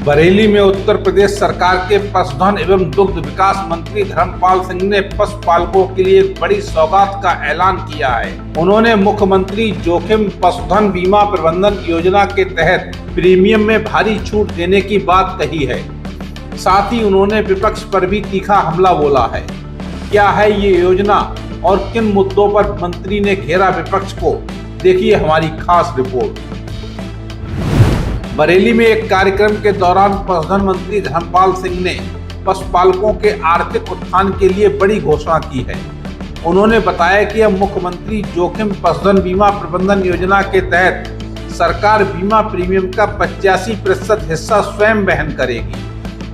बरेली में उत्तर प्रदेश सरकार के पशुधन एवं दुग्ध विकास मंत्री धर्मपाल सिंह ने पशुपालकों के लिए एक बड़ी सौगात का ऐलान किया है। उन्होंने मुख्यमंत्री जोखिम पशुधन बीमा प्रबंधन योजना के तहत प्रीमियम में भारी छूट देने की बात कही है। साथ ही उन्होंने विपक्ष पर भी तीखा हमला बोला है। क्या है ये योजना और किन मुद्दों पर मंत्री ने घेरा विपक्ष को, देखिए हमारी खास रिपोर्ट। बरेली में एक कार्यक्रम के दौरान पशुधन मंत्री धर्मपाल सिंह ने पशुपालकों के आर्थिक उत्थान के लिए बड़ी घोषणा की है। उन्होंने बताया कि अब मुख्यमंत्री जोखिम पशुधन बीमा प्रबंधन योजना के तहत सरकार बीमा प्रीमियम का 85% हिस्सा स्वयं वहन करेगी।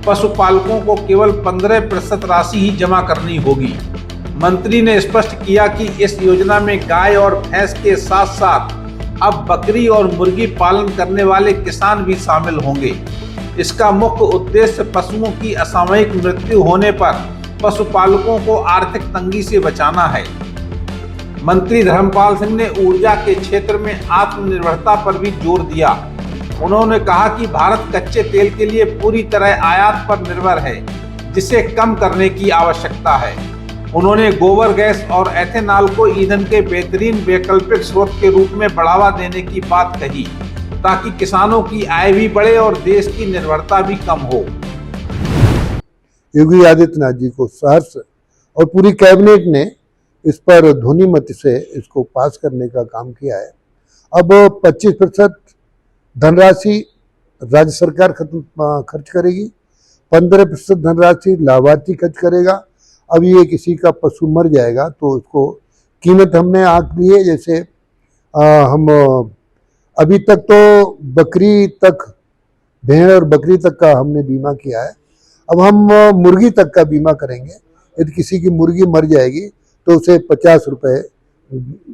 पशुपालकों को केवल 15% राशि ही जमा करनी होगी। मंत्री ने स्पष्ट किया कि इस योजना में गाय और भैंस के साथ साथ अब बकरी और मुर्गी पालन करने वाले किसान भी शामिल होंगे। इसका मुख्य उद्देश्य पशुओं की असामयिक मृत्यु होने पर पशुपालकों को आर्थिक तंगी से बचाना है। मंत्री धर्मपाल सिंह ने ऊर्जा के क्षेत्र में आत्मनिर्भरता पर भी जोर दिया। उन्होंने कहा कि भारत कच्चे तेल के लिए पूरी तरह आयात पर निर्भर है, जिसे कम करने की आवश्यकता है। उन्होंने गोबर गैस और एथेनॉल को ईंधन के बेहतरीन वैकल्पिक स्रोत के रूप में बढ़ावा देने की बात कही, ताकि किसानों की आय भी बढ़े और देश की निर्भरता भी कम हो। योगी आदित्यनाथ जी को सहर्ष और पूरी कैबिनेट ने इस पर ध्वनिमत से इसको पास करने का काम किया है। अब 25% धनराशि राज्य सरकार खर्च करेगी, 15% धनराशि लाभार्थी खर्च करेगा। अब ये किसी का पशु मर जाएगा तो उसको कीमत हमने आंक ली है। जैसे हम अभी तक तो बकरी तक, भेड़ और बकरी तक का हमने बीमा किया है। अब हम मुर्गी तक का बीमा करेंगे। यदि किसी की मुर्गी मर जाएगी तो उसे 50 रुपये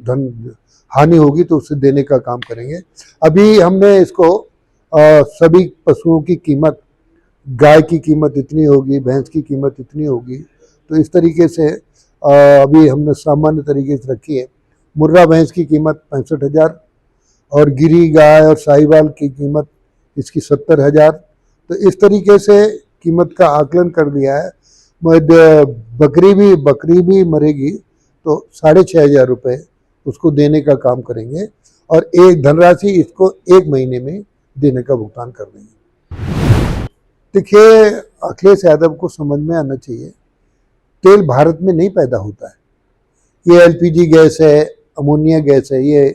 धन हानि होगी तो उसे देने का काम करेंगे। अभी हमने इसको सभी पशुओं की कीमत, गाय की कीमत इतनी होगी, भैंस की कीमत इतनी होगी, तो इस तरीके से अभी हमने सामान्य तरीके से रखी है। मुर्रा भैंस की कीमत 65,000 और गिरी गाय और साहिवाल की कीमत इसकी 70,000। तो इस तरीके से कीमत का आकलन कर दिया है। बकरी भी मरेगी तो 6,500 रुपये उसको देने का काम करेंगे और एक धनराशि इसको 1 महीने में देने का भुगतान कर देंगे। देखिए, अखिलेश यादव को समझ में आना चाहिए, तेल भारत में नहीं पैदा होता है। ये एलपीजी गैस है, अमोनिया गैस है, ये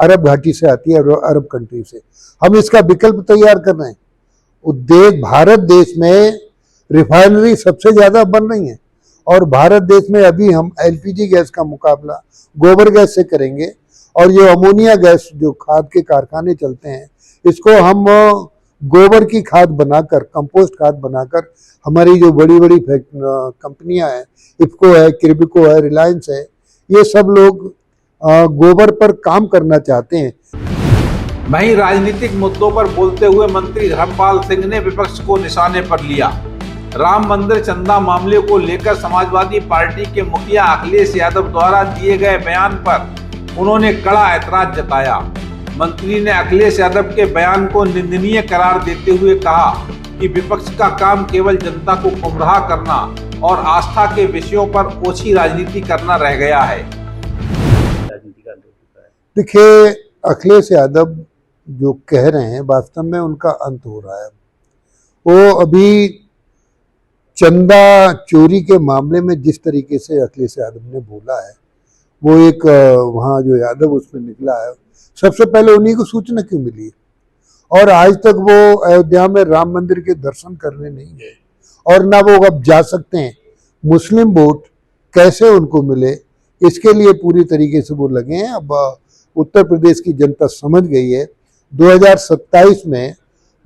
अरब घाटी से आती है, अरब कंट्री से। हम इसका विकल्प तैयार कर रहे हैं। भारत देश में रिफाइनरी सबसे ज़्यादा बन रही है और भारत देश में अभी हम एलपीजी गैस का मुकाबला गोबर गैस से करेंगे। और ये अमोनिया गैस जो खाद के कारखाने चलते हैं, इसको हम गोबर की खाद बनाकर, कंपोस्ट खाद बनाकर, हमारी जो बड़ी बड़ी कंपनियां हैं, इफ्को है, क्रिबिको है, रिलायंस है, ये सब लोग गोबर पर काम करना चाहते हैं। वहीं राजनीतिक मुद्दों पर बोलते हुए मंत्री धर्मपाल सिंह ने विपक्ष को निशाने पर लिया। राम मंदिर चंदा मामले को लेकर समाजवादी पार्टी के मुखिया अखिलेश यादव द्वारा दिए गए बयान पर उन्होंने कड़ा ऐतराज जताया। मंत्री ने अखिलेश यादव के बयान को निंदनीय करार देते हुए कहा कि विपक्ष का काम केवल जनता को गुमराह करना और आस्था के विषयों पर ओछी राजनीति करना रह गया है। देखिए, अखिलेश यादव जो कह रहे हैं वास्तव में उनका अंत हो रहा है। वो अभी चंदा चोरी के मामले में जिस तरीके से अखिलेश यादव ने बोला है, वो एक वहाँ जो यादव उसमें निकला है, सबसे पहले उन्हीं को सूचना क्यों मिली है? और आज तक वो अयोध्या में राम मंदिर के दर्शन करने नहीं गए और ना वो अब जा सकते हैं। मुस्लिम वोट कैसे उनको मिले, इसके लिए पूरी तरीके से वो लगे हैं। अब उत्तर प्रदेश की जनता समझ गई है। 2027 में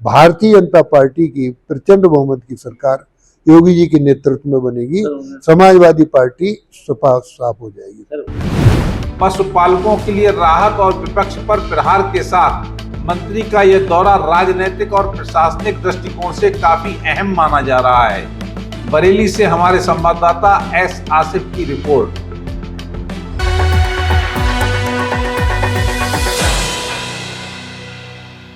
भारतीय जनता पार्टी की प्रचंड बहुमत की सरकार योगी जी के नेतृत्व में बनेगी। समाजवादी पार्टी साफ हो जाएगी। पशुपालकों के लिए राहत और विपक्ष पर प्रहार के साथ मंत्री का यह दौरा राजनीतिक और प्रशासनिक दृष्टिकोण से काफी अहम माना जा रहा है। बरेली से हमारे संवाददाता एस आसिफ की रिपोर्ट।